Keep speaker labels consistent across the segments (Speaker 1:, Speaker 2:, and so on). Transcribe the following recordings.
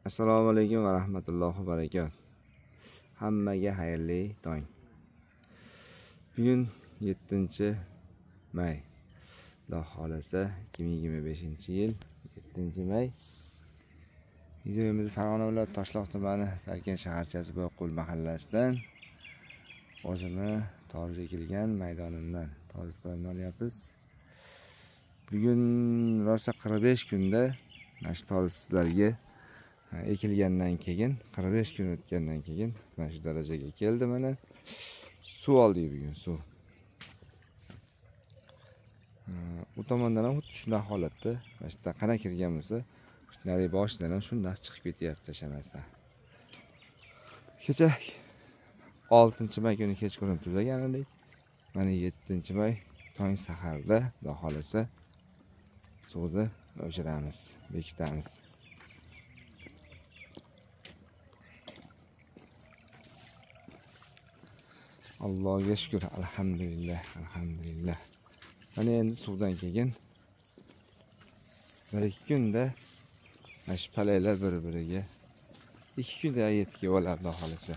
Speaker 1: Assalomu alaykum va rahmatullohi va barakatuh. Hammaga xayrli tong. Bugun 7-may. Xudo xolasa 2025-yil 7-may. Videomiz Farg'ona viloyati Toshloq tumani Sarkin shaharchasi Boyqul mahallasidan o'zimni toruz ekilgan maydonimdan toruzlarni olyapmiz. Bugun rosa 45 kunda mana shu toruzlarga ekilgandan keyin 45 kun o'tgandan keyin mana shu darajaga keldi. Mana suv oldik bugun, suv. Bu tomondan ham xuddi shunday holatda, mana shu yerda qana kirgan bo'lsa, shunday boshidan ham shunday chiqib ketyapti shamasdan. Kecha 6-may kuni kechqurun tuzagan edik. Mana 7-may tong saharda Xudo xolasa suvni o'chiramiz, bekitamiz. Allohga shukr, alhamdulillah, alhamdulillah. Mana endi suvdan keyin 1-2 kunda mana shu palaylar bir-biriga 2 kunda yetib oladi Xudo xolasa.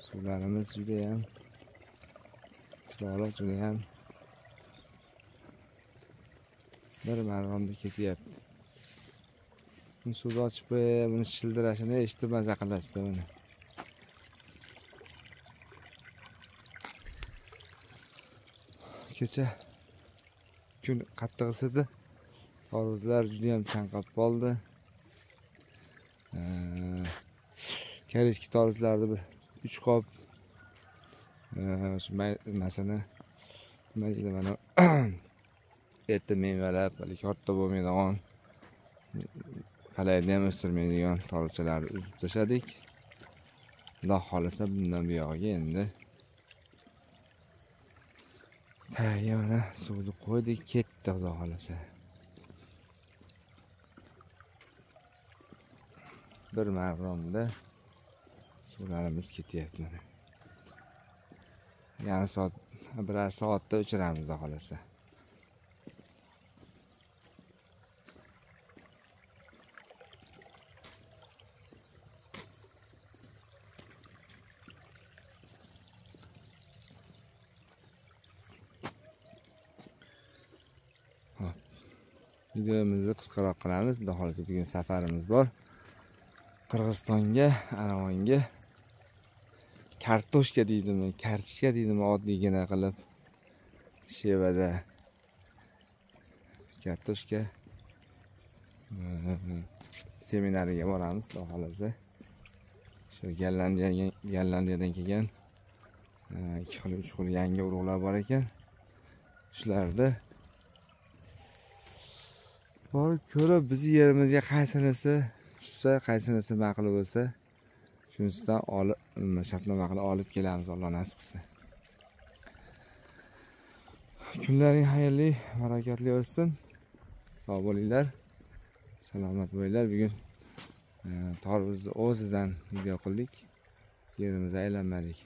Speaker 1: Suvlarimiz juda ham chiroyli, juda ham bir marg'onda ketyapti. Buni suvni ochib qo'yib, buni shildirashini eshitib maza qilasizda buni. Kecha kun qattiq isidi. Toruzlar juda ham chanqab qoldi. Karishki toruzlarni 3 qop shu masani mana erta mevalab, katta bo'lmaydigan, palayni ham o'stirmaydigan toruzchalarni uzib tashladik. Xudo xolasa bundan buyog'iga endi tagiga mana suvni qo'ydik, ketdi Xudo xolasa. Bir marg'onda suvlarimiz ketyapti mana. Yarim soat, birar soatda o'chiramiz Xudo xolasa. Videomizni qisqaroq qilamiz. Xudo xolasa bugun safarimiz bor. Qirg'izistonga, Aravonga kartoshka deydimi, kartishka deydimi, oddiygina qilib Shevada kartoshka seminariga boramiz Xudo xolasa. Shu Gollandiyadan kelgan 2 xil 3 xil yangi urug'lar bor ekan. Shularda borib ko'rib, biz yerimizga qaysinisi tushsa, qaysinisi ma'qul bo'lsa, shunisidan olib, shartnoma qilib olib kelamiz, Alloh nasib qilsa. Kunlaring xayrli, barakatli o'tsin. Sog' bo'linglar, salomat bo'linglar. Bugun toruzni o'zidan video qildik. Yerimizni aylanmadik.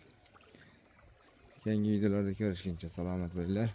Speaker 1: Yangi videolarda ko'rishguncha salomat bo'linglar.